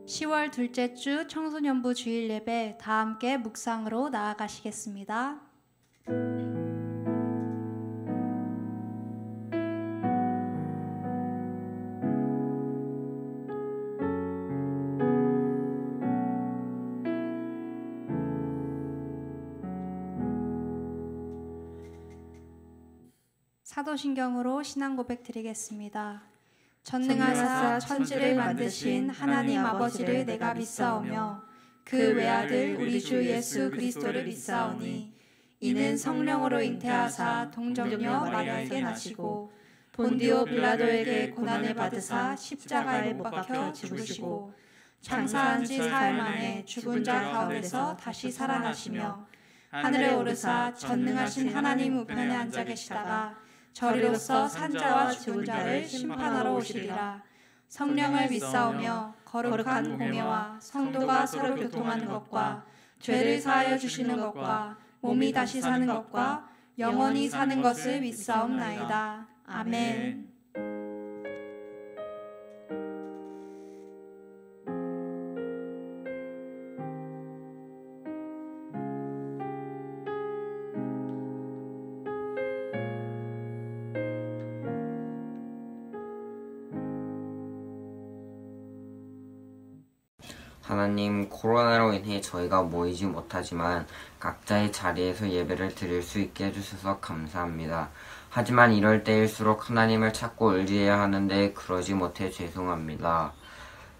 10월 둘째 주 청소년부 주일 예배 다 함께 묵상으로 나아가시겠습니다. 사도신경으로 신앙 고백 드리겠습니다. 전능하사 천지를 만드신 하나님 아버지를 내가 믿사오며 그 외아들 우리 주 예수 그리스도를 믿사오니 이는 성령으로 잉태하사 동정녀 마리아에게 나시고 본디오 빌라도에게 고난을 받으사 십자가에 못 박혀 죽으시고 장사한 지 사흘 만에 죽은 자 가운데서 다시 살아나시며 하늘에 오르사 전능하신 하나님 우편에 앉아 계시다가 저리로서 산자와 죽은 자를 심판하러 오시리라. 성령을 믿사오며 거룩한 공예와 성도가 서로 교통하는 것과 죄를 사하여 주시는 것과 몸이 다시 사는 것과 영원히 사는 것을 믿사옵나이다. 아멘. 하나님, 코로나로 인해 저희가 모이지 못하지만 각자의 자리에서 예배를 드릴 수 있게 해주셔서 감사합니다. 하지만 이럴 때일수록 하나님을 찾고 의지해야 하는데 그러지 못해 죄송합니다.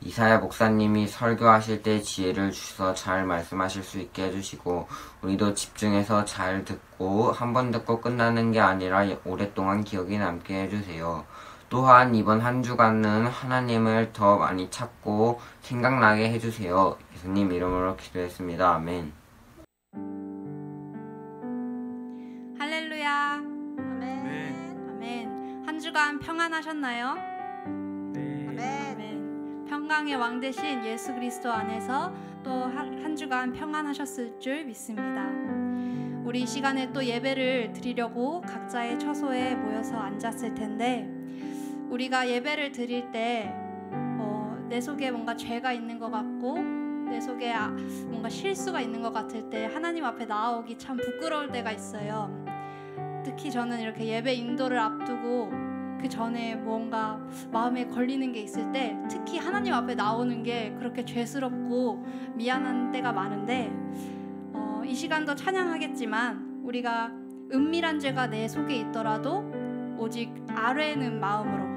이사야 목사님이 설교하실 때 지혜를 주셔서 잘 말씀하실 수 있게 해주시고 우리도 집중해서 잘 듣고 한 번 듣고 끝나는 게 아니라 오랫동안 기억이 남게 해주세요. 또한 이번 한 주간은 하나님을 더 많이 찾고 생각나게 해주세요. 예수님 이름으로 기도했습니다. 아멘. 할렐루야. 아멘. 아멘. 한 주간 평안하셨나요? 네. 아멘. 평강의 왕 되신 예수 그리스도 안에서 또 한 주간 평안하셨을 줄 믿습니다. 우리 이 시간에 또 예배를 드리려고 각자의 처소에 모여서 앉았을 텐데 우리가 예배를 드릴 때 내 속에 뭔가 죄가 있는 것 같고 내 속에 뭔가 실수가 있는 것 같을 때 하나님 앞에 나오기 참 부끄러울 때가 있어요. 특히 저는 이렇게 예배 인도를 앞두고 그 전에 뭔가 마음에 걸리는 게 있을 때 특히 하나님 앞에 나오는 게 그렇게 죄스럽고 미안한 때가 많은데 이 시간도 찬양하겠지만 우리가 은밀한 죄가 내 속에 있더라도 오직 아뢰는 마음으로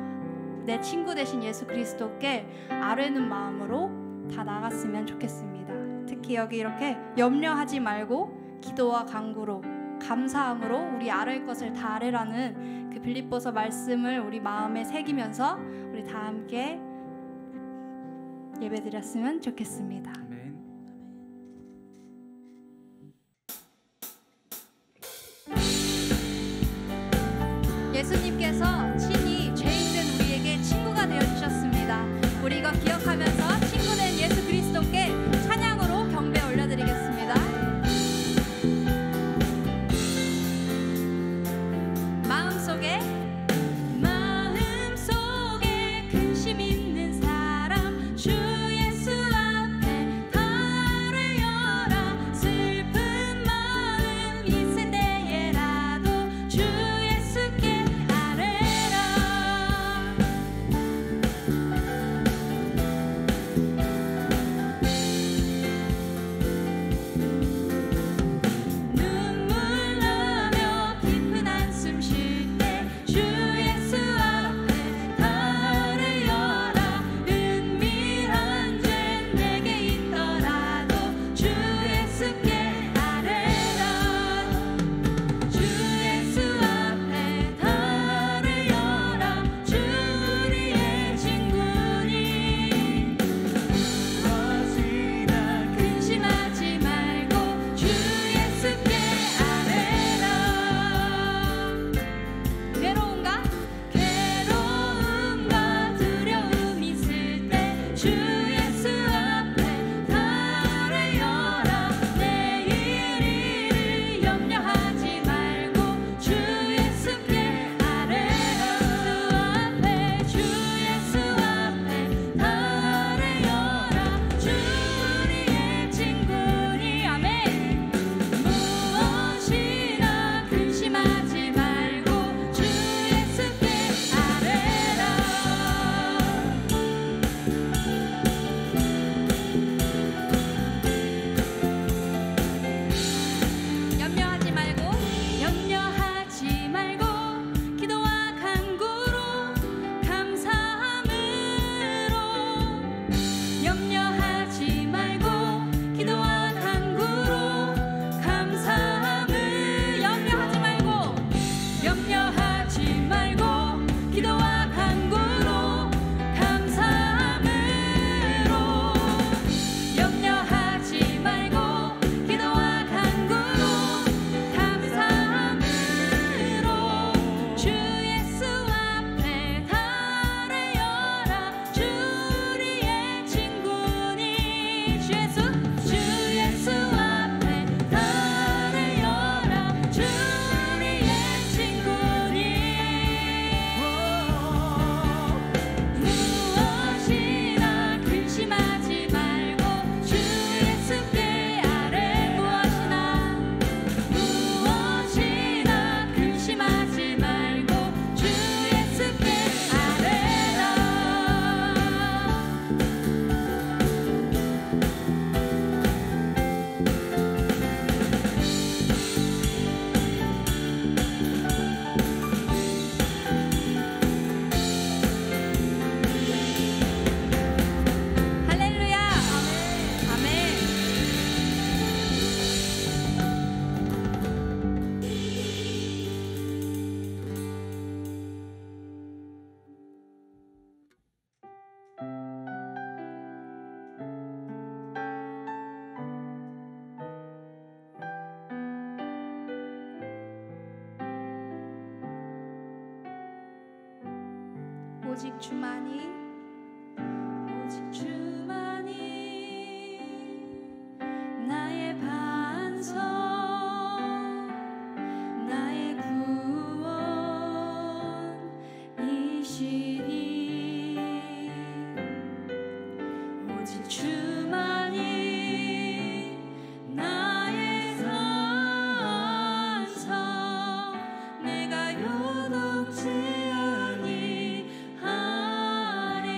내 친구 되신 예수 그리스도께 아뢰는 마음으로 다 나갔으면 좋겠습니다. 특히 여기 이렇게 염려하지 말고 기도와 간구로 감사함으로 우리 아뢰 것을 다 아뢰라는 그 빌립보서 말씀을 우리 마음에 새기면서 우리 다 함께 예배드렸으면 좋겠습니다. 아멘. 예수님께서 친히 죄인된 우리에게 친구가 되어주셨습니다. 우리 이거 기억하면서 친구된 예수 그리스도께 찬양으로 경배 올려드리겠습니다. 마음속에 근심 있는 사람 주 예수 앞에 아뢰어라. 슬픈 마음 있을 때에라도 주 예수께 아뢰라. 눈물 나며 깊은 한숨 쉴 때 주 예수 앞에 아뢰어라. 은밀한 죄 내게 있더라도 주 예수께 아뢰라. 주 예수 앞에 아뢰어라. 주 우리의 친구니 근심하지 말고 주 예수께 아뢰라. 괴로움과 두려움 있을 때 주 예수 앞에 아뢰어라. 내일 일을 염려하지 말고 주 예수께 아뢰라. 주 예수 앞에 아뢰어라. 오직 주만이 나의 반석 나의 구원이시니 오직 주만이 나의 산성 내가 요동치 아니하리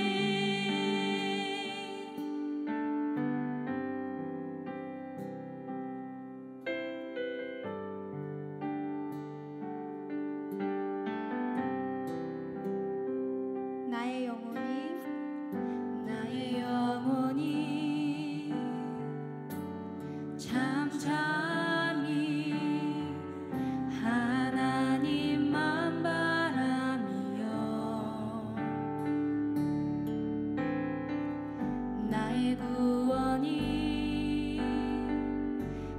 나의 영혼이 잠잠히 하나님만 바라며 나의 구원이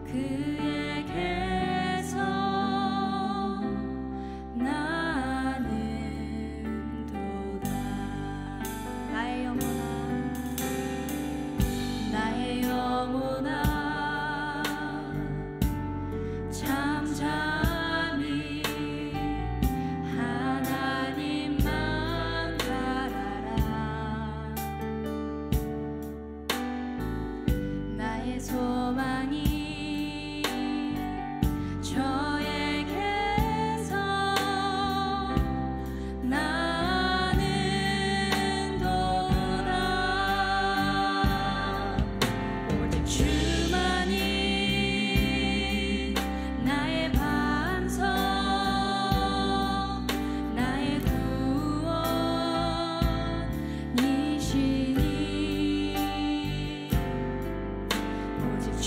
그에게서 나는도다 나의 영혼아 잠잠히 하나님만 바라라 나의 소망이 저에게서 나는도다 오직 주만이 나의 반석 나의 구원이시니 오직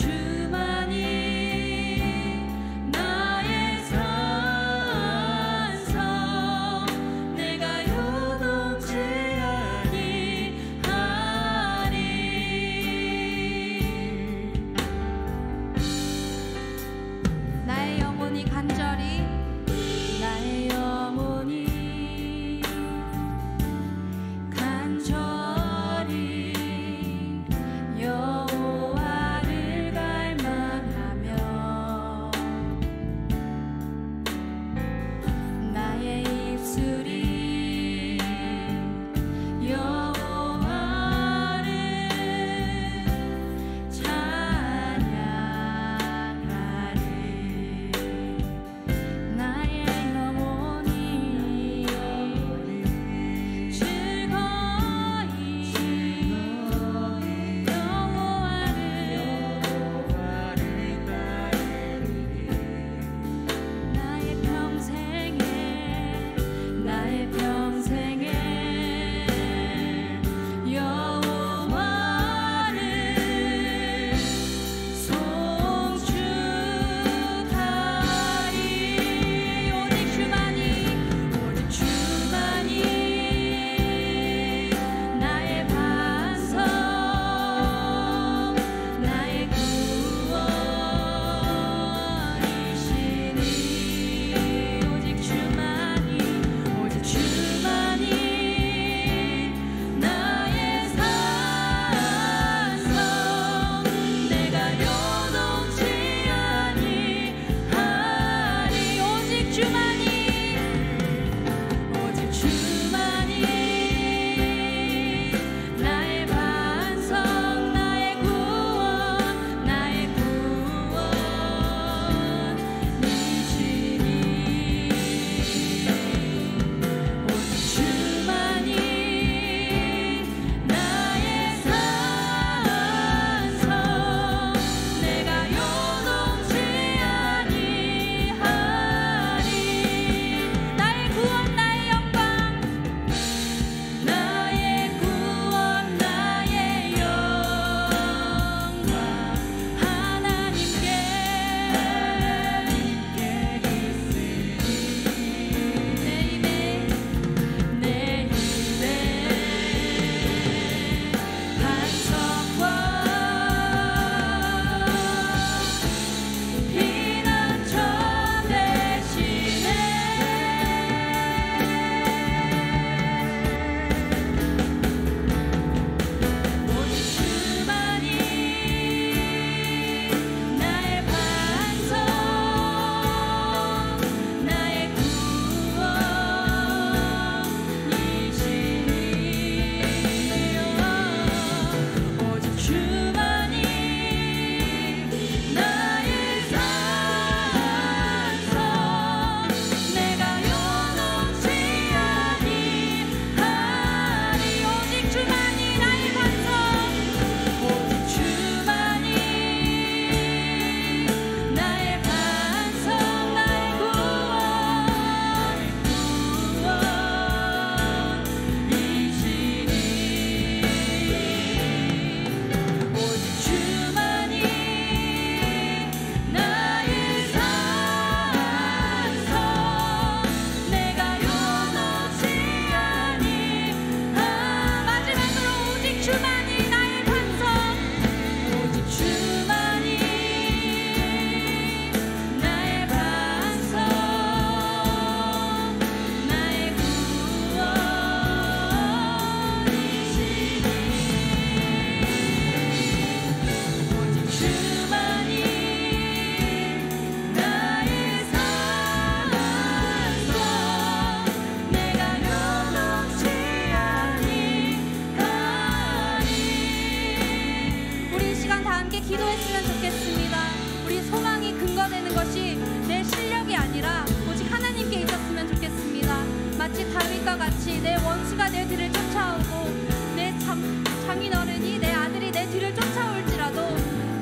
함께 기도했으면 좋겠습니다. 우리 소망이 근거되는 것이 내 실력이 아니라 오직 하나님께 있었으면 좋겠습니다. 마치 다윗과 같이 내 원수가 내 뒤를 쫓아오고 내 장인어른이 내 아들이 내 뒤를 쫓아올지라도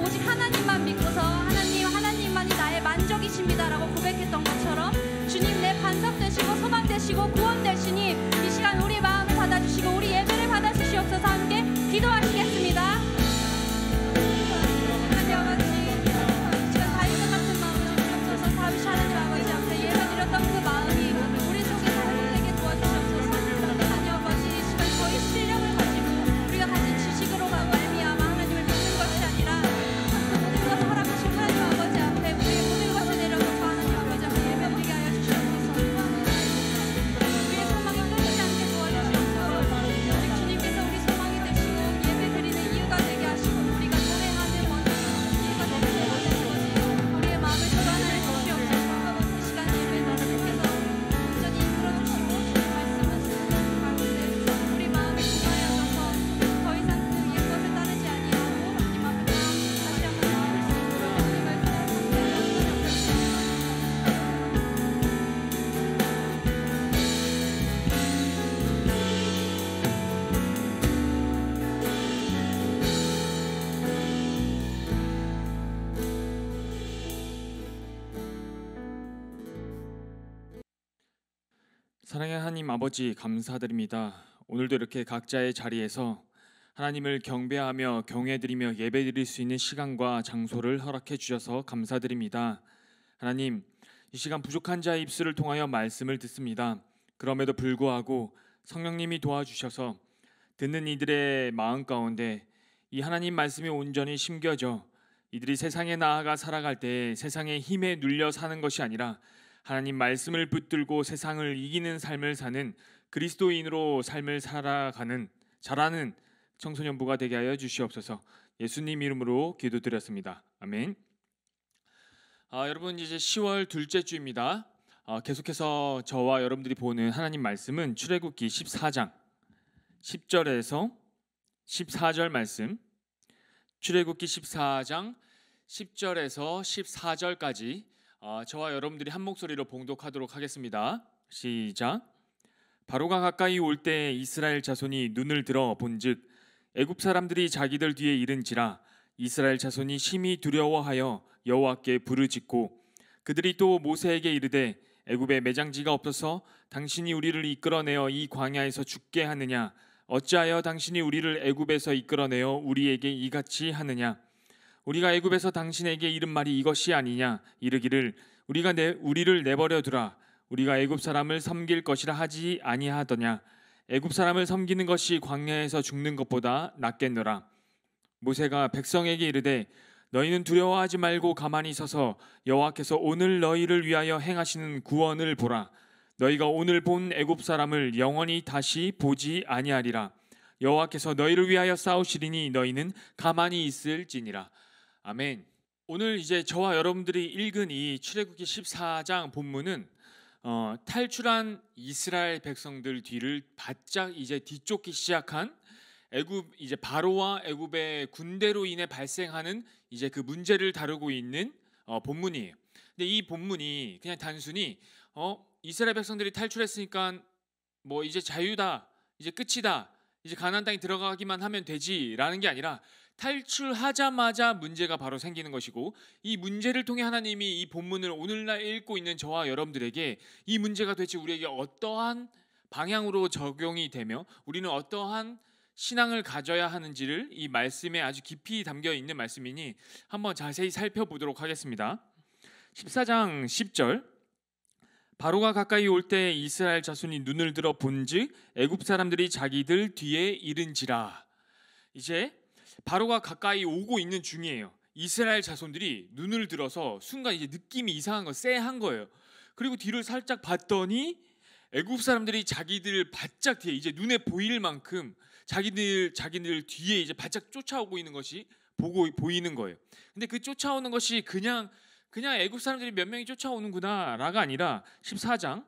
오직 하나님만 믿고서 하나님만이 나의 만족이십니다라고 고백했던 것처럼 주님 내 반석 되시고 소망 되시고 구원 되시니 이 시간 우리 마음을 받아주시고 우리 예배를 받아주시옵소서. 함께 기도하시겠습니다. 하나님 아버지, 지금 다윗과 같은 마음을 주시옵소서. 다윗이 하나님 아버지 앞에 예배드렸던 그 마음이 우리 속에서 회복되게 도와주시옵소서. 하나님 아버지, 이 시간 저희 실력을 가지고 우리가 가진 지식으로 말미암아 하나님을 믿는 것이 아니라 모든 것을 허락하신 하나님 아버지 앞에 우리의 모든 것을 내려놓고 하나님 아버지 앞에 예배드리게 하여 주시옵소서. 우리의 소망이 끊이지 않게 도와주시옵소서. 오직 주님께서 우리 소망이 되시고 예배드리는 이유가 되게 하시고 우리가 노래하는 이유가 되게 되어주시고 우리의 마음을 교환하여 주시옵소서. 이 시간 예배 너를 통해서 온전히 이끌어주시고 주님 말씀하시는 가운데 우리 마음이 동하여져서 더 이상 그 옛것을 따르지 아니하고 하나님 앞에 다시 한번 나아갈 수 있도록 하나님 말씀을 함께 하시옵소서. 사랑의 하나님 아버지 감사드립니다. 오늘도 이렇게 각자의 자리에서 하나님을 경배하며 경외드리며 예배드릴 수 있는 시간과 장소를 허락해 주셔서 감사드립니다. 하나님, 이 시간 부족한 자의 입술을 통하여 말씀을 듣습니다. 그럼에도 불구하고 성령님이 도와주셔서 듣는 이들의 마음 가운데 이 하나님 말씀이 온전히 심겨져 이들이 세상에 나아가 살아갈 때 세상의 힘에 눌려 사는 것이 아니라 하나님 말씀을 붙들고 세상을 이기는 삶을 사는 그리스도인으로 삶을 살아가는 잘하는 청소년부가 되게 하여 주시옵소서. 예수님 이름으로 기도드렸습니다. 아멘. 여러분, 이제 10월 둘째 주입니다. 계속해서 저와 여러분들이 보는 하나님 말씀은 출애굽기 14장 10절에서 14절 말씀, 출애굽기 14장 10절에서 14절까지 저와 여러분들이 한 목소리로 봉독하도록 하겠습니다. 시작. 바로가 가까이 올 때 이스라엘 자손이 눈을 들어 본즉 애굽 사람들이 자기들 뒤에 이른지라 이스라엘 자손이 심히 두려워하여 여호와께 부르짖고 그들이 또 모세에게 이르되 애굽에 매장지가 없어서 당신이 우리를 이끌어내어 이 광야에서 죽게 하느냐 어찌하여 당신이 우리를 애굽에서 이끌어내어 우리에게 이같이 하느냐 우리가 애굽에서 당신에게 이른 말이 이것이 아니냐 이르기를 우리를 내버려 두라 우리가 애굽 사람을 섬길 것이라 하지 아니하더냐 애굽 사람을 섬기는 것이 광야에서 죽는 것보다 낫겠노라. 모세가 백성에게 이르되 너희는 두려워하지 말고 가만히 서서 여호와께서 오늘 너희를 위하여 행하시는 구원을 보라. 너희가 오늘 본 애굽 사람을 영원히 다시 보지 아니하리라. 여호와께서 너희를 위하여 싸우시리니 너희는 가만히 있을지니라. 아멘. 오늘 이제 저와 여러분들이 읽은 이 출애굽기 14장 본문은 탈출한 이스라엘 백성들 뒤를 바짝 이제 뒤쫓기 시작한 애굽 이제 바로와 애굽의 군대로 인해 발생하는 이제 그 문제를 다루고 있는 본문이에요. 근데 이 본문이 그냥 단순히 이스라엘 백성들이 탈출했으니까 뭐 이제 자유다, 이제 끝이다, 이제 가나안 땅에 들어가기만 하면 되지라는 게 아니라 탈출하자마자 문제가 바로 생기는 것이고 이 문제를 통해 하나님이 이 본문을 오늘날 읽고 있는 저와 여러분들에게 이 문제가 도대체 우리에게 어떠한 방향으로 적용이 되며 우리는 어떠한 신앙을 가져야 하는지를 이 말씀에 아주 깊이 담겨 있는 말씀이니 한번 자세히 살펴보도록 하겠습니다. 14장 10절 바로가 가까이 올 때 이스라엘 자손이 눈을 들어 본즉 애굽 사람들이 자기들 뒤에 이른지라. 이제 바로가 가까이 오고 있는 중이에요. 이스라엘 자손들이 눈을 들어서 순간 이제 느낌이 이상한 거, 쎄한 거예요. 그리고 뒤를 살짝 봤더니 애굽 사람들이 자기들 바짝 뒤에 이제 눈에 보일 만큼 자기들 뒤에 이제 바짝 쫓아오고 있는 것이 보이는 거예요. 근데 그 쫓아오는 것이 그냥 애굽 사람들이 몇 명이 쫓아오는구나라가 아니라 14장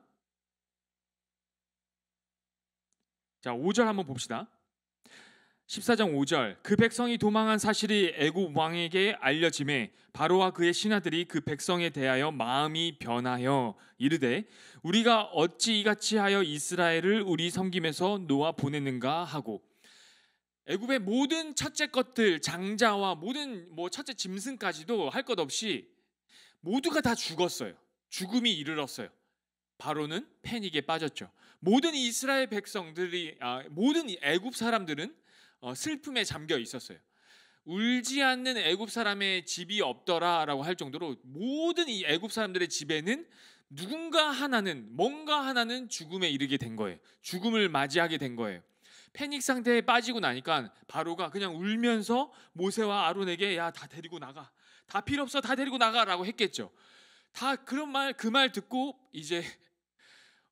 자 5절 한번 봅시다. 14장 5절 그 백성이 도망한 사실이 애굽 왕에게 알려짐에 바로와 그의 신하들이 그 백성에 대하여 마음이 변하여 이르되 우리가 어찌 이같이 하여 이스라엘을 우리 섬김에서 놓아 보냈는가 하고, 애굽의 모든 첫째 것들, 장자와 모든 첫째 짐승까지도 할 것 없이 모두가 다 죽었어요. 죽음이 이르렀어요. 바로는 패닉에 빠졌죠. 모든 이스라엘 백성들이 모든 애굽 사람들은 슬픔에 잠겨 있었어요. 울지 않는 애굽 사람의 집이 없더라라고 할 정도로 모든 이 애굽 사람들의 집에는 누군가 하나는, 뭔가 하나는 죽음에 이르게 된 거예요. 죽음을 맞이하게 된 거예요. 패닉 상태에 빠지고 나니까 바로가 그냥 울면서 모세와 아론에게 야, 다 데리고 나가. 다 필요 없어. 다 데리고 나가라고 했겠죠. 다 그런 말, 그 말 듣고 이제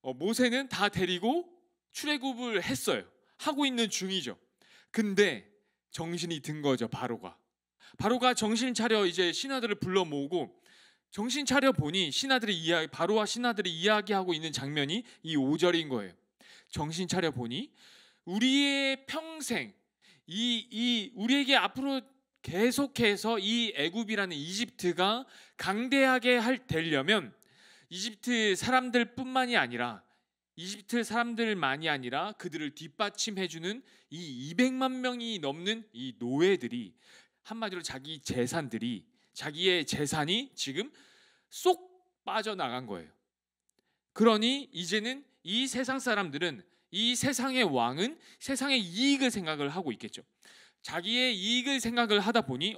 모세는 다 데리고 출애굽을 했어요. 하고 있는 중이죠. 근데 정신이 든 거죠. 바로가 정신 차려 이제 신하들을 불러 모으고 정신 차려 보니 바로와 신하들이 이야기하고 있는 장면이 이 5절인 거예요. 정신 차려 보니 우리의 평생 우리에게 앞으로 계속해서 이 애굽이라는 이집트가 강대하게 되려면 이집트 사람들뿐만이 아니라 그들을 뒷받침해주는 이 200만 명이 넘는 이 노예들이, 한마디로 자기의 재산이 지금 쏙 빠져나간 거예요. 그러니 이제는 이 세상 사람들은, 이 세상의 왕은 세상의 이익을 생각을 하고 있겠죠. 자기의 이익을 생각을 하다 보니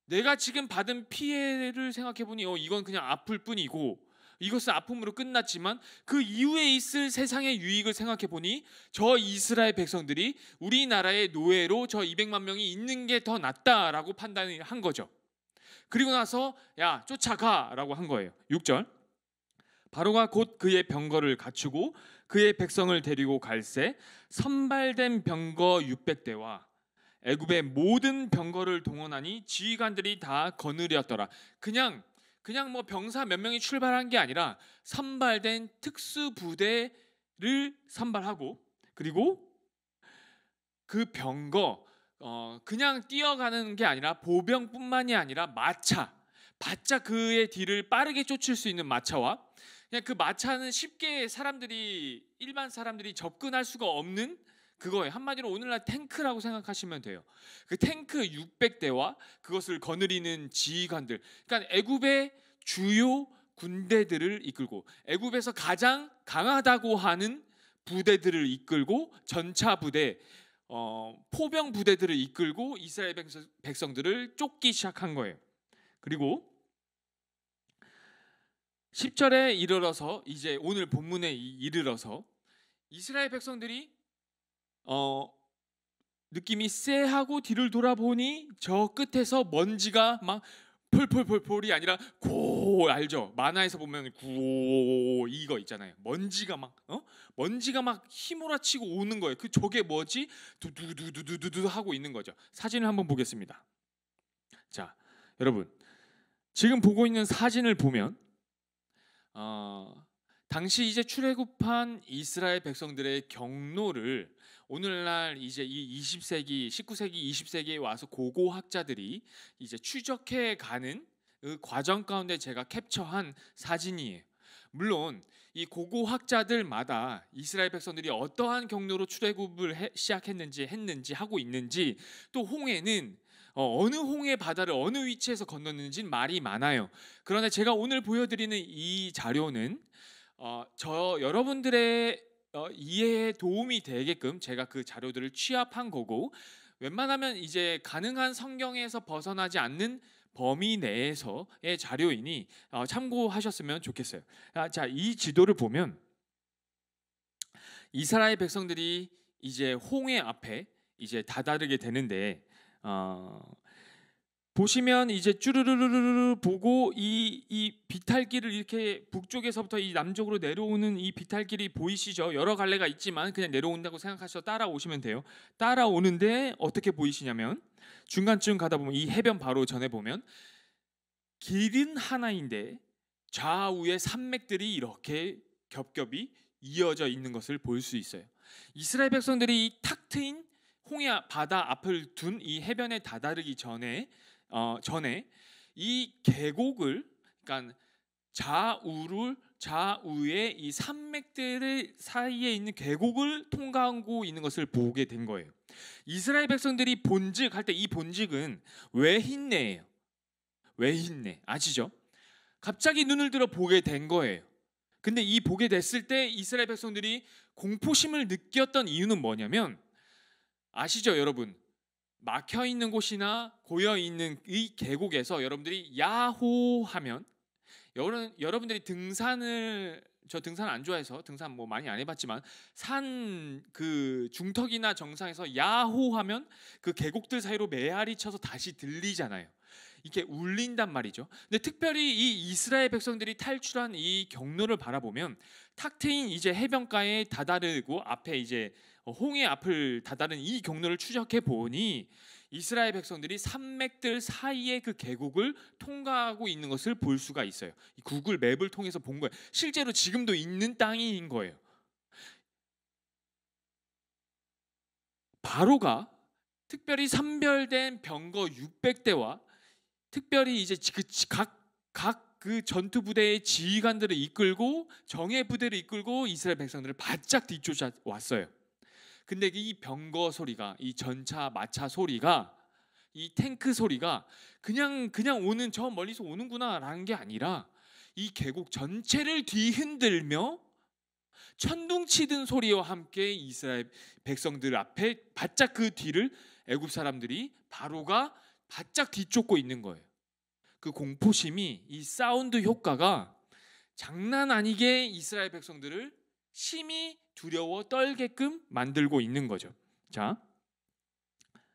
내가 지금 받은 피해를 생각해 보니 이건 그냥 아플 뿐이고 이것은 아픔으로 끝났지만 그 이후에 있을 세상의 유익을 생각해 보니 저 이스라엘 백성들이 우리나라의 노예로 저 200만 명이 있는 게 더 낫다라고 판단을 한 거죠. 그리고 나서 야, 쫓아가라고 한 거예요. 6절 바로가 곧 그의 병거를 갖추고 그의 백성을 데리고 갈새 선발된 병거 600대와 애굽의 모든 병거를 동원하니 지휘관들이 다 거느렸더라. 그냥 병사 몇 명이 출발한 게 아니라 선발된 특수 부대를 선발하고, 그리고 그 병거 그냥 뛰어가는 게 아니라 보병뿐만이 아니라 바짝 그의 뒤를 빠르게 쫓을 수 있는 마차와, 그냥 그 마차는 쉽게 일반 사람들이 접근할 수가 없는 그거예요. 한마디로 오늘날 탱크라고 생각하시면 돼요. 그 탱크 600대와 그것을 거느리는 지휘관들, 그러니까 애굽의 주요 군대들을 이끌고 애굽에서 가장 강하다고 하는 부대들을 이끌고 전차 부대, 포병 부대들을 이끌고 이스라엘 백성들을 쫓기 시작한 거예요. 그리고 10절에 이르러서, 이제 오늘 본문에 이르러서 이스라엘 백성들이 느낌이 쎄하고 뒤를 돌아보니 저 끝에서 먼지가 막 펄펄펄펄이 아니라 고, 알죠? 만화에서 보면 고 이거 있잖아요. 먼지가 막 휘몰아치고 오는 거예요. 저게 뭐지? 두두두두두두 하고 있는 거죠. 사진을 한번 보겠습니다. 자, 여러분 지금 보고 있는 사진을 보면 당시 이제 출애굽한 이스라엘 백성들의 경로를 오늘날 이제 이 19세기, 20세기에 와서 고고학자들이 이제 추적해 가는 그 과정 가운데 제가 캡처한 사진이에요. 물론 이 고고학자들마다 이스라엘 백성들이 어떠한 경로로 출애굽을 했는지 하고 있는지, 또 홍해는 어느 홍해 바다를 어느 위치에서 건넜는지는 말이 많아요. 그런데 제가 오늘 보여드리는 이 자료는 여러분들의 이해에 도움이 되게끔 제가 그 자료들을 취합한 거고, 웬만하면 이제 가능한 성경에서 벗어나지 않는 범위 내에서의 자료이니 참고하셨으면 좋겠어요. 자, 이 지도를 보면 이스라엘 백성들이 이제 홍해 앞에 이제 다다르게 되는데, 보시면 이제 쭈르르르르 보고 이 비탈길을 이렇게 북쪽에서부터 이 남쪽으로 내려오는 이 비탈길이 보이시죠? 여러 갈래가 있지만 그냥 내려온다고 생각하셔서 따라오시면 돼요. 따라오는데 어떻게 보이시냐면 중간쯤 가다 보면 이 해변 바로 전에 보면 길은 하나인데 좌우에 산맥들이 이렇게 겹겹이 이어져 있는 것을 볼 수 있어요. 이스라엘 백성들이 이 탁 트인 홍해 바다 앞을 둔 이 해변에 다다르기 전에 이 계곡을, 그러니까 좌우의 이 산맥들 사이에 있는 계곡을 통과하고 있는 것을 보게 된 거예요. 이스라엘 백성들이 본직할 때 이 본직은 외흰내예요. 외흰내 아시죠? 갑자기 눈을 들어 보게 된 거예요. 근데 이 보게 됐을 때 이스라엘 백성들이 공포심을 느꼈던 이유는 뭐냐면, 아시죠 여러분? 막혀 있는 곳이나 고여 있는 이 계곡에서 여러분들이 야호 하면, 여러분들이 저 등산 안 좋아해서 등산 뭐 많이 안 해봤지만 산 그 중턱이나 정상에서 야호 하면 그 계곡들 사이로 메아리 쳐서 다시 들리잖아요. 이게 울린단 말이죠. 근데 특별히 이 이스라엘 백성들이 탈출한 이 경로를 바라보면 탁 트인 이제 해변가에 다다르고 앞에 이제 홍해 앞을 다다른 이 경로를 추적해 보니 이스라엘 백성들이 산맥들 사이의 그 계곡을 통과하고 있는 것을 볼 수가 있어요. 이 구글 맵을 통해서 본 거예요. 실제로 지금도 있는 땅인 거예요. 바로가 특별히 선별된 병거 600대와 특별히 이제 각 그 전투 부대의 지휘관들을 이끌고 정예 부대를 이끌고 이스라엘 백성들을 바짝 뒤쫓아 왔어요. 근데 이 병거 소리가, 이 전차 마차 소리가, 이 탱크 소리가 그냥 오는, 저 멀리서 오는구나라는 게 아니라 이 계곡 전체를 뒤흔들며 천둥치는 소리와 함께 이스라엘 백성들 앞에 바짝 그 뒤를 애굽 사람들이 바로가 바짝 뒤쫓고 있는 거예요. 그 공포심이, 이 사운드 효과가 장난 아니게 이스라엘 백성들을 심히 두려워 떨게끔 만들고 있는 거죠. 자,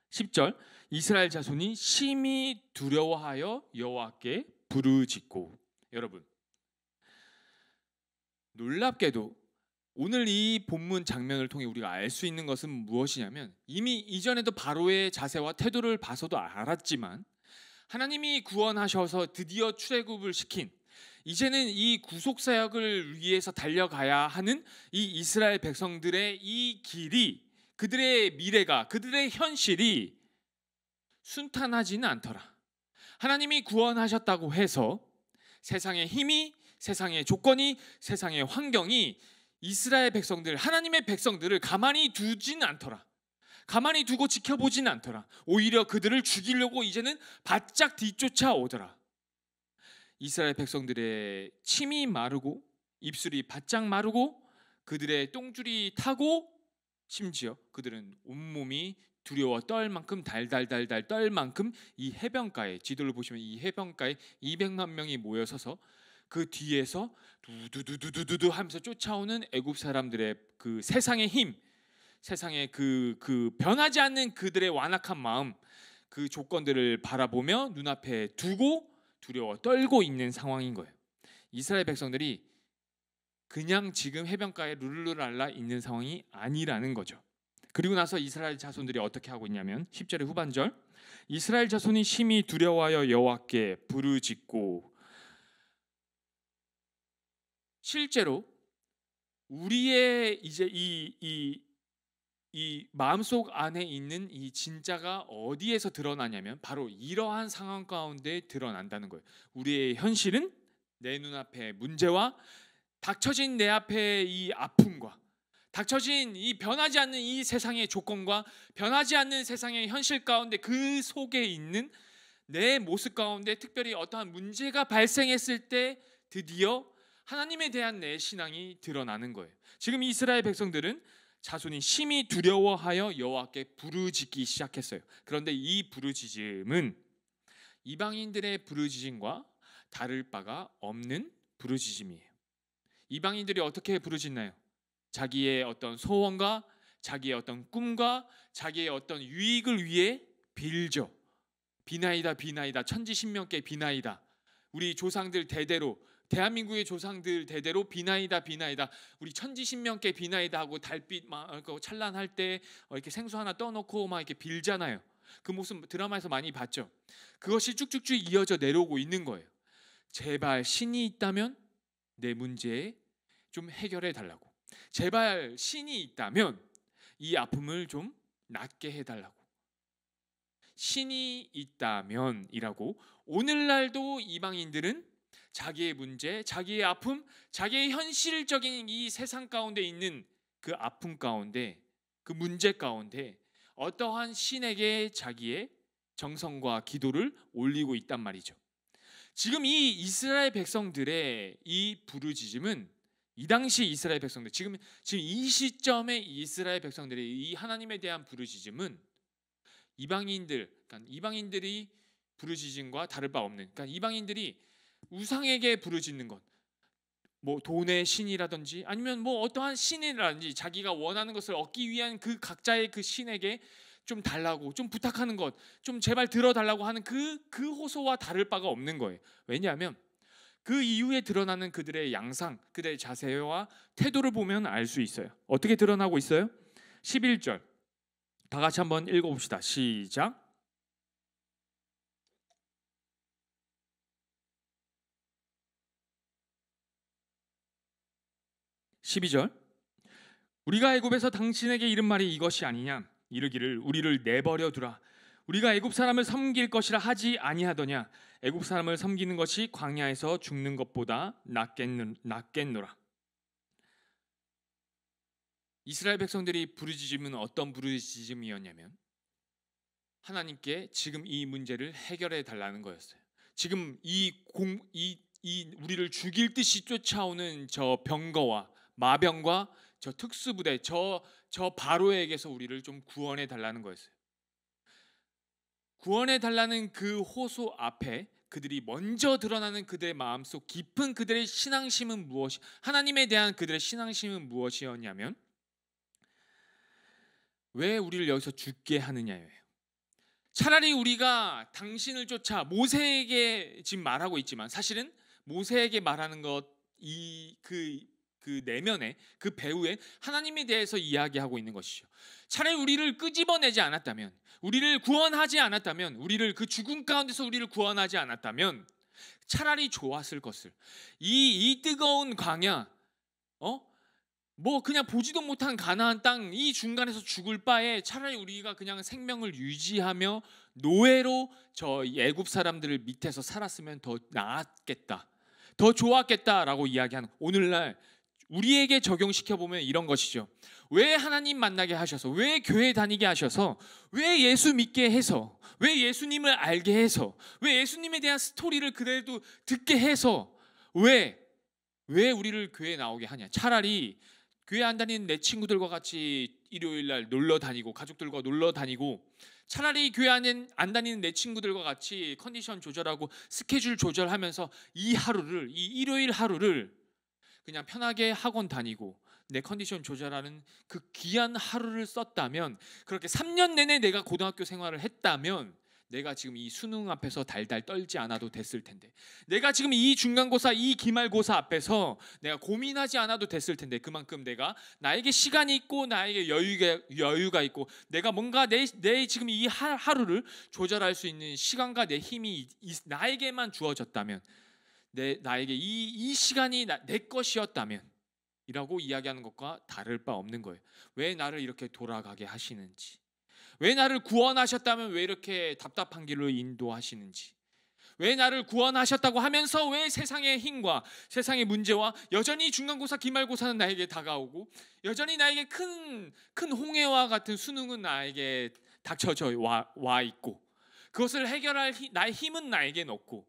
10절, 이스라엘 자손이 심히 두려워하여 여호와께 부르짖고. 여러분, 놀랍게도 오늘 이 본문 장면을 통해 우리가 알 수 있는 것은 무엇이냐면, 이미 이전에도 바로의 자세와 태도를 봐서도 알았지만 하나님이 구원하셔서 드디어 출애굽을 시킨, 이제는 이 구속사역을 위해서 달려가야 하는 이 이스라엘 백성들의 이 길이, 그들의 미래가, 그들의 현실이 순탄하지는 않더라. 하나님이 구원하셨다고 해서 세상의 힘이, 세상의 조건이, 세상의 환경이 이스라엘 백성들, 하나님의 백성들을 가만히 두진 않더라. 가만히 두고 지켜보진 않더라. 오히려 그들을 죽이려고 이제는 바짝 뒤쫓아오더라. 이스라엘 백성들의 침이 마르고 입술이 바짝 마르고 그들의 똥줄이 타고 심지어 그들은 온몸이 두려워 떨 만큼 달달달달 떨 만큼 이 해변가에, 지도를 보시면 이 해변가에 200만 명이 모여서서 그 뒤에서 두두두두두두 하면서 쫓아오는 애굽 사람들의 그 세상의 힘, 세상의 그 변하지 않는 그들의 완악한 마음, 그 조건들을 바라보며 눈앞에 두고 두려워 떨고 있는 상황인 거예요. 이스라엘 백성들이 그냥 지금 해변가에 룰루랄라 있는 상황이 아니라는 거죠. 그리고 나서 이스라엘 자손들이 어떻게 하고 있냐면 10절의 후반절, 이스라엘 자손이 심히 두려워하여 여호와께 부르짖고. 실제로 우리의 이제 이 마음속 안에 있는 이 진짜가 어디에서 드러나냐면 바로 이러한 상황 가운데 드러난다는 거예요. 우리의 현실은 내 눈앞의 문제와 닥쳐진 내 앞의 이 아픔과 닥쳐진 이 변하지 않는 이 세상의 조건과 변하지 않는 세상의 현실 가운데 그 속에 있는 내 모습 가운데 특별히 어떠한 문제가 발생했을 때 드디어 하나님에 대한 내 신앙이 드러나는 거예요. 지금 이스라엘 백성들은 자손이 심히 두려워하여 여호와께 부르짖기 시작했어요. 그런데 이 부르짖음은 이방인들의 부르짖음과 다를 바가 없는 부르짖음이에요. 이방인들이 어떻게 부르짖나요? 자기의 어떤 소원과 자기의 어떤 꿈과 자기의 어떤 유익을 위해 빌죠. 비나이다 비나이다, 천지신명께 비나이다. 우리 조상들 대대로, 대한민국의 조상들 대대로 비나이다 비나이다, 우리 천지신명께 비나이다 하고 달빛 막 찬란할 때 이렇게 생수 하나 떠놓고 막 이렇게 빌잖아요. 그 모습 드라마에서 많이 봤죠. 그것이 쭉쭉쭉 이어져 내려오고 있는 거예요. 제발 신이 있다면 내 문제 좀 해결해 달라고. 제발 신이 있다면 이 아픔을 좀 낫게 해달라고. 신이 있다면이라고 오늘날도 이방인들은 자기의 문제, 자기의 아픔, 자기의 현실적인 이 세상 가운데 있는 그 아픔 가운데, 그 문제 가운데 어떠한 신에게 자기의 정성과 기도를 올리고 있단 말이죠. 지금 이 이스라엘 백성들의 이 부르짖음은, 이 당시 이스라엘 백성들, 지금 이 시점에 이스라엘 백성들의 이 하나님에 대한 부르짖음은 그러니까 이방인들이 부르짖음과 다를 바 없는, 그러니까 이방인들이 우상에게 부르짖는 것, 뭐 돈의 신이라든지 아니면 뭐 어떠한 신이라든지 자기가 원하는 것을 얻기 위한 그 각자의 그 신에게 좀 달라고, 좀 부탁하는 것, 좀 제발 들어달라고 하는 그 호소와 다를 바가 없는 거예요. 왜냐하면 그 이후에 드러나는 그들의 양상, 그들의 자세와 태도를 보면 알 수 있어요. 어떻게 드러나고 있어요? 11절 다 같이 한번 읽어봅시다. 시작. (12절) 우리가 애굽에서 당신에게 이른 말이 이것이 아니냐? 이르기를 우리를 내버려 두라. 우리가 애굽 사람을 섬길 것이라 하지 아니하더냐? 애굽 사람을 섬기는 것이 광야에서 죽는 것보다 낫겠노라. 이스라엘 백성들이 부르짖음은 어떤 부르짖음이었냐면 하나님께 지금 이 문제를 해결해 달라는 거였어요. 지금 우리를 죽일 듯이 쫓아오는 저 병거와 마병과 저 특수부대, 저 바로에게서 우리를 좀 구원해 달라는 거였어요. 구원해 달라는 그 호소 앞에 그들이 먼저 드러나는 그들의 마음속 깊은 그들의 신앙심은 하나님에 대한 그들의 신앙심은 무엇이었냐면 왜 우리를 여기서 죽게 하느냐예요. 차라리 우리가 당신을 쫓아 모세에게 지금 말하고 있지만 사실은 모세에게 말하는 것 그 내면에, 그 배후에 하나님에 대해서 이야기하고 있는 것이죠. 차라리 우리를 끄집어내지 않았다면, 우리를 구원하지 않았다면, 우리를 그 죽음 가운데서 우리를 구원하지 않았다면 차라리 좋았을 것을. 이 뜨거운 광야, 뭐 그냥 보지도 못한 가나안 땅 이 중간에서 죽을 바에 차라리 우리가 그냥 생명을 유지하며 노예로 저 애굽 사람들을 밑에서 살았으면 더 나았겠다, 더 좋았겠다라고 이야기하는, 오늘날 우리에게 적용시켜보면 이런 것이죠. 왜 하나님 만나게 하셔서, 왜 교회 다니게 하셔서, 왜 예수 믿게 해서, 왜 예수님을 알게 해서, 왜 예수님에 대한 스토리를 그래도 듣게 해서 왜 우리를 교회에 나오게 하냐. 차라리 교회 안 다니는 내 친구들과 같이 일요일날 놀러 다니고 가족들과 놀러 다니고, 차라리 교회 안 다니는 내 친구들과 같이 컨디션 조절하고 스케줄 조절하면서 이 일요일 하루를 그냥 편하게 학원 다니고 내 컨디션 조절하는 그 귀한 하루를 썼다면, 그렇게 3년 내내 내가 고등학교 생활을 했다면 내가 지금 이 수능 앞에서 달달 떨지 않아도 됐을 텐데, 내가 지금 이 중간고사, 이 기말고사 앞에서 내가 고민하지 않아도 됐을 텐데, 그만큼 나에게 시간이 있고 나에게 여유가 있고 내가 뭔가 내 지금 이 하루를 조절할 수 있는 시간과 내 힘이 나에게만 주어졌다면, 나에게 이 시간이 내 것이었다면 이라고 이야기하는 것과 다를 바 없는 거예요. 왜 나를 이렇게 돌아가게 하시는지, 왜 나를 구원하셨다면 왜 이렇게 답답한 길로 인도하시는지, 왜 나를 구원하셨다고 하면서 왜 세상의 힘과 세상의 문제와 여전히 중간고사 기말고사는 나에게 다가오고, 여전히 나에게 큰 홍해와 같은 수능은 나에게 닥쳐져 와 있고, 그것을 해결할 나의 힘은 나에게 없고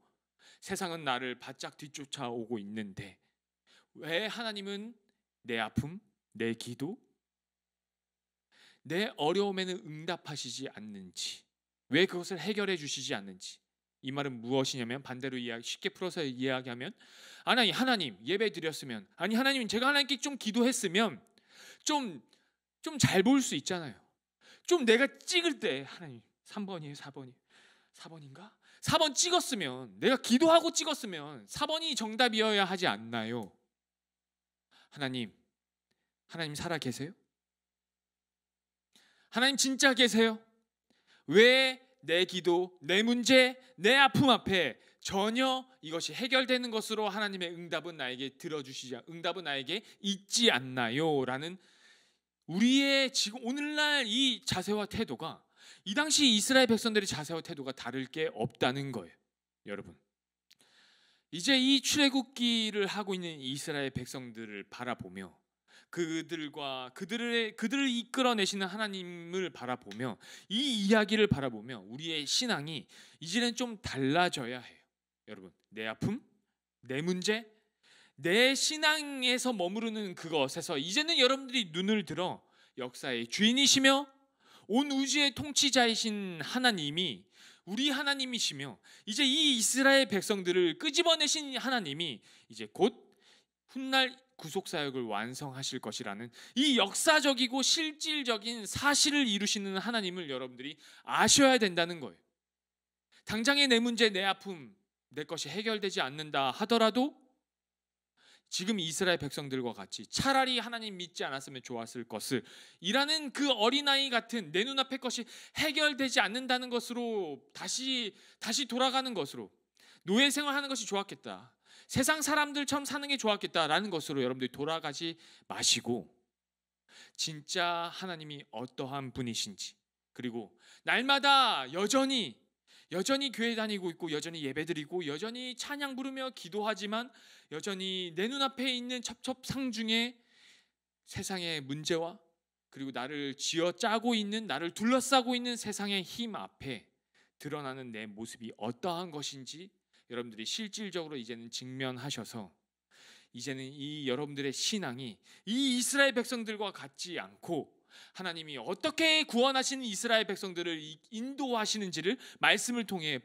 세상은 나를 바짝 뒤쫓아오고 있는데 왜 하나님은 내 아픔, 내 기도, 내 어려움에는 응답하시지 않는지, 왜 그것을 해결해 주시지 않는지. 이 말은 무엇이냐면, 반대로 쉽게 풀어서 이야기하면, 하나님 예배 드렸으면, 하나님 제가 하나님께 좀 기도했으면 좀 잘 볼 수 있잖아요. 좀 내가 찍을 때 하나님 3번이에요 4번인가? 4번 찍었으면, 내가 기도하고 찍었으면 4번이 정답이어야 하지 않나요? 하나님 살아 계세요? 하나님 진짜 계세요? 왜 내 기도, 내 문제, 내 아픔 앞에 전혀 이것이 해결되는 것으로 하나님의 응답은 나에게 응답은 나에게 있지 않나요? 라는 우리의 지금 오늘날 이 자세와 태도가 이 당시 이스라엘 백성들의 자세와 태도가 다를 게 없다는 거예요. 여러분, 이제 이 출애굽기를 하고 있는 이스라엘 백성들을 바라보며 그들을 이끌어내시는 하나님을 바라보며 이 이야기를 바라보며 우리의 신앙이 이제는 좀 달라져야 해요. 여러분, 내 아픔, 내 문제, 내 신앙에서 머무르는 그것에서 이제는 여러분들이 눈을 들어 역사의 주인이시며 온 우주의 통치자이신 하나님이 우리 하나님이시며 이제 이 이스라엘 백성들을 끄집어내신 하나님이 이제 곧 훗날 구속사역을 완성하실 것이라는 이 역사적이고 실질적인 사실을 이루시는 하나님을 여러분들이 아셔야 된다는 거예요. 당장의 내 문제, 내 아픔, 내 것이 해결되지 않는다 하더라도 지금 이스라엘 백성들과 같이 차라리 하나님 믿지 않았으면 좋았을 것을 이라는 그 어린아이 같은 내 눈앞의 것이 해결되지 않는다는 것으로 다시 돌아가는 것으로 노예 생활하는 것이 좋았겠다, 세상 사람들처럼 사는 게 좋았겠다라는 것으로 여러분들이 돌아가지 마시고 진짜 하나님이 어떠한 분이신지, 그리고 날마다 여전히 교회 다니고 있고 여전히 예배드리고 여전히 찬양 부르며 기도하지만 여전히 내 눈앞에 있는 첩첩상 중에 세상의 문제와 그리고 나를 쥐어짜고 있는, 나를 둘러싸고 있는 세상의 힘 앞에 드러나는 내 모습이 어떠한 것인지 여러분들이 실질적으로 이제는 직면하셔서 이제는 이 여러분들의 신앙이 이 이스라엘 백성들과 같지 않고 하나님이 어떻게 구원하시는 이스라엘 백성들을 인도하시는지를 말씀을 통해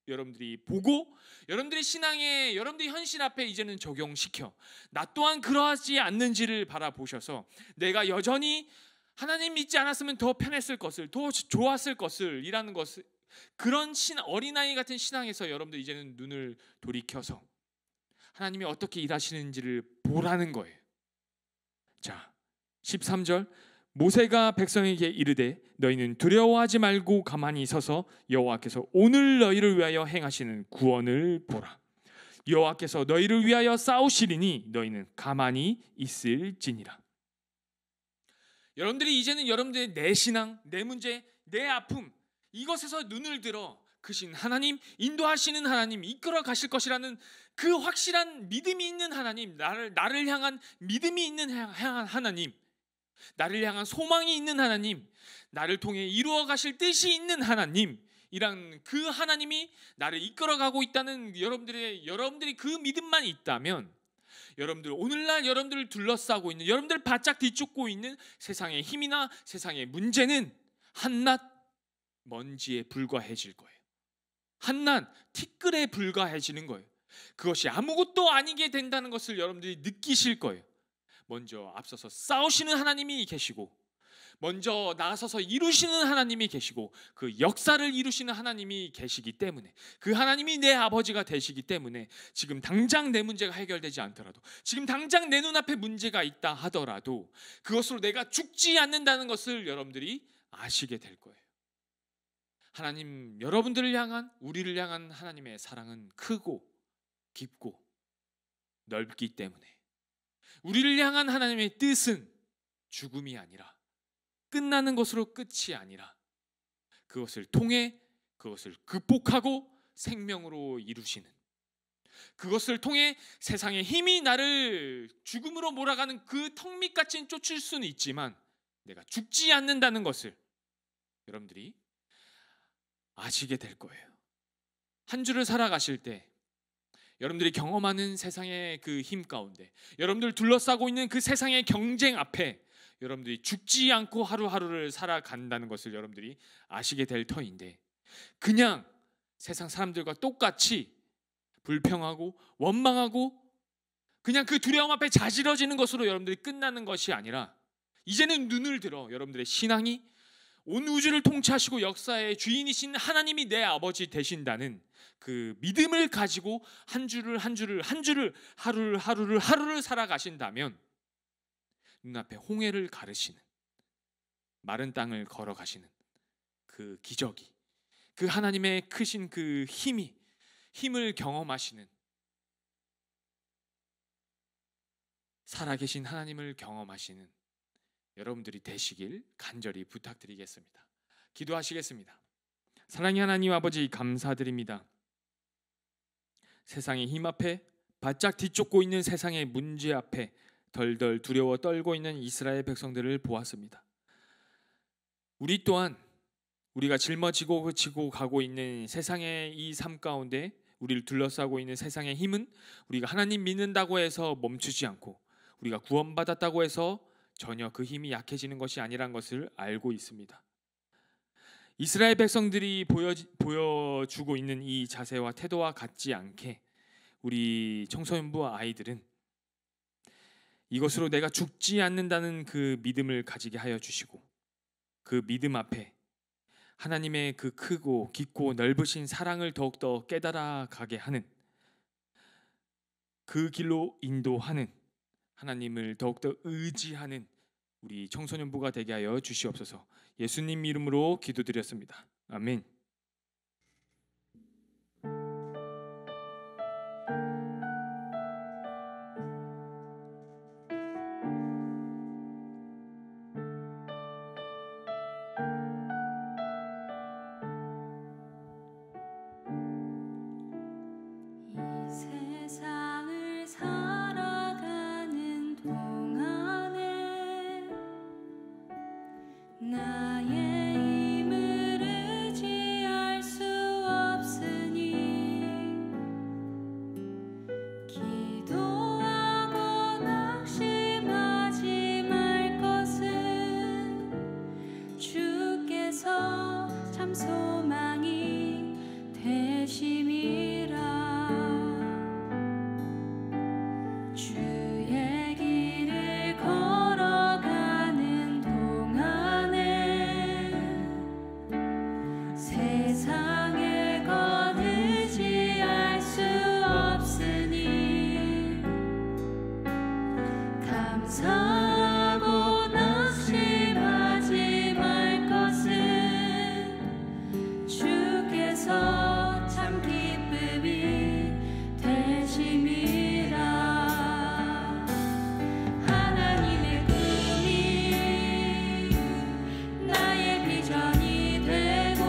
여러분들이 보고 여러분들의 신앙에 여러분들의 현실 앞에 이제는 적용시켜 나 또한 그러하지 않는지를 바라보셔서 내가 여전히 하나님 믿지 않았으면 더 편했을 것을, 더 좋았을 것을 이라는 것을, 그런 어린아이 같은 신앙에서 여러분들 이제는 눈을 돌이켜서 하나님이 어떻게 일하시는지를 보라는 거예요. 자, 13절, 모세가 백성에게 이르되 너희는 두려워하지 말고 가만히 서서 여호와께서 오늘 너희를 위하여 행하시는 구원을 보라. 여호와께서 너희를 위하여 싸우시리니 너희는 가만히 있을지니라. 여러분들이 이제는 여러분들의 내 신앙, 내 문제, 내 아픔 이것에서 눈을 들어 크신 하나님, 인도하시는 하나님, 이끌어 가실 것이라는 그 확실한 믿음이 있는 하나님, 나를 향한 믿음이 있는 하나님, 나를 향한 소망이 있는 하나님, 나를 통해 이루어 가실 뜻이 있는 하나님, 이란 그 하나님이 나를 이끌어가고 있다는 여러분들이 그 믿음만 있다면 여러분들 오늘날 여러분들을 둘러싸고 있는, 여러분들 바짝 뒤쫓고 있는 세상의 힘이나 세상의 문제는 한낱 먼지에 불과해질 거예요. 한낱 티끌에 불과해지는 거예요. 그것이 아무것도 아니게 된다는 것을 여러분들이 느끼실 거예요. 먼저 앞서서 싸우시는 하나님이 계시고 먼저 나서서 이루시는 하나님이 계시고 그 역사를 이루시는 하나님이 계시기 때문에, 그 하나님이 내 아버지가 되시기 때문에 지금 당장 내 문제가 해결되지 않더라도, 지금 당장 내 눈앞에 문제가 있다 하더라도 그것으로 내가 죽지 않는다는 것을 여러분들이 아시게 될 거예요. 하나님, 여러분들을 향한, 우리를 향한 하나님의 사랑은 크고 깊고 넓기 때문에 우리를 향한 하나님의 뜻은 죽음이 아니라, 끝나는 것으로 끝이 아니라 그것을 통해 그것을 극복하고 생명으로 이루시는, 그것을 통해 세상의 힘이 나를 죽음으로 몰아가는 그 턱밑같이 쫓을 수는 있지만 내가 죽지 않는다는 것을 여러분들이 아시게 될 거예요. 한 주를 살아가실 때 여러분들이 경험하는 세상의 그 힘 가운데, 여러분들 둘러싸고 있는 그 세상의 경쟁 앞에 여러분들이 죽지 않고 하루하루를 살아간다는 것을 여러분들이 아시게 될 터인데, 그냥 세상 사람들과 똑같이 불평하고 원망하고 그냥 그 두려움 앞에 자지러지는 것으로 여러분들이 끝나는 것이 아니라 이제는 눈을 들어 여러분들의 신앙이 온 우주를 통치하시고 역사의 주인이신 하나님이 내 아버지 되신다는 그 믿음을 가지고 한 주를 하루를 살아가신다면 눈앞에 홍해를 가르시는, 마른 땅을 걸어가시는 그 기적이, 그 하나님의 크신 그 힘을 경험하시는, 살아계신 하나님을 경험하시는 여러분들이 되시길 간절히 부탁드리겠습니다. 기도하시겠습니다. 사랑의 하나님 아버지, 감사드립니다. 세상의 힘 앞에 바짝 뒤쫓고 있는 세상의 문제 앞에 덜덜 두려워 떨고 있는 이스라엘 백성들을 보았습니다. 우리 또한 우리가 짊어지고 가고 있는 세상의 이 삶 가운데 우리를 둘러싸고 있는 세상의 힘은 우리가 하나님 믿는다고 해서 멈추지 않고 우리가 구원받았다고 해서 전혀 그 힘이 약해지는 것이 아니란 것을 알고 있습니다. 이스라엘 백성들이 보여주고 있는 이 자세와 태도와 같지 않게 우리 청소년부와 아이들은 이것으로 내가 죽지 않는다는 그 믿음을 가지게 하여 주시고, 그 믿음 앞에 하나님의 그 크고 깊고 넓으신 사랑을 더욱더 깨달아 가게 하는, 그 길로 인도하는, 하나님을 더욱더 의지하는 우리 청소년부가 되게 하여 주시옵소서. 예수님 이름으로 기도드렸습니다. 아멘. 세상을 살아가는 동안에 나의 힘을 의지할 수 없으니 기도하고 낙심하지 말 것은 주께서 참 소망이 되심이라. 주의 길을 걸어가는 동안에 세상의 것 의지할 수 없으니 감사하고 낙심하지 말 것은 주께서 참 기쁨이 되심이라. 하나님의 꿈이 나의 비전이 되고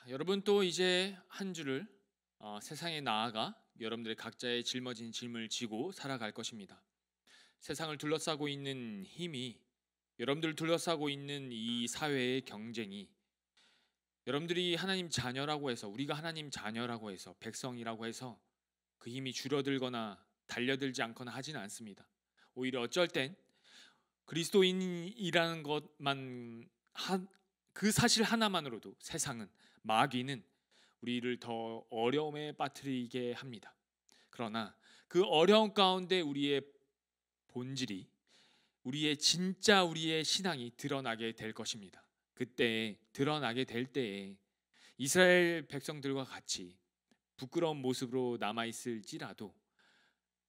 여러분 또 이제 한 주를 세상에 나아가 여러분들의 각자의 짊어진 짐을 지고 살아갈 것입니다. 세상을 둘러싸고 있는 힘이, 여러분들을 둘러싸고 있는 이 사회의 경쟁이, 여러분들이 하나님 자녀라고 해서, 우리가 하나님 자녀라고 해서, 백성이라고 해서 그 힘이 줄어들거나 달려들지 않거나 하지는 않습니다. 오히려 어쩔 땐 그리스도인이라는 것만, 그 사실 하나만으로도 세상은, 마귀는 우리를 더 어려움에 빠뜨리게 합니다. 그러나 그 어려움 가운데 우리의 본질이, 우리의 신앙이 드러나게 될 것입니다. 그때 드러나게 될 때에 이스라엘 백성들과 같이 부끄러운 모습으로 남아있을지라도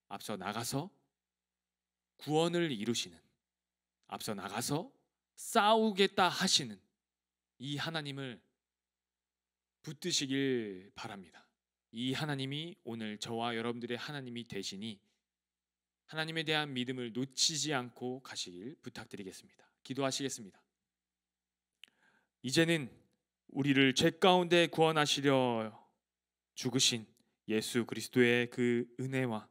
앞서 나가서 구원을 이루시는, 앞서 나가서 싸우겠다 하시는 이 하나님을 붙드시길 바랍니다. 이 하나님이 오늘 저와 여러분들의 하나님이 되시니 하나님에 대한 믿음을 놓치지 않고 가시길 부탁드리겠습니다. 기도하시겠습니다. 이제는 우리를 죄 가운데 구원하시려 죽으신 예수 그리스도의 그 은혜와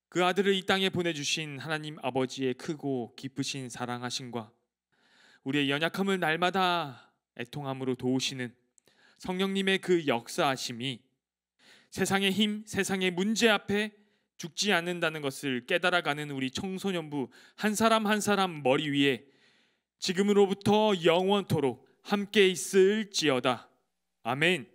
그 아들을 이 땅에 보내주신 하나님 아버지의 크고 깊으신 사랑하심과 우리의 연약함을 날마다 애통함으로 도우시는 성령님의 그 역사하심이 세상의 힘, 세상의 문제 앞에 죽지 않는다는 것을 깨달아가는 우리 청소년부 한 사람 한 사람 머리 위에 지금으로부터 영원토록 함께 있을지어다. 아멘.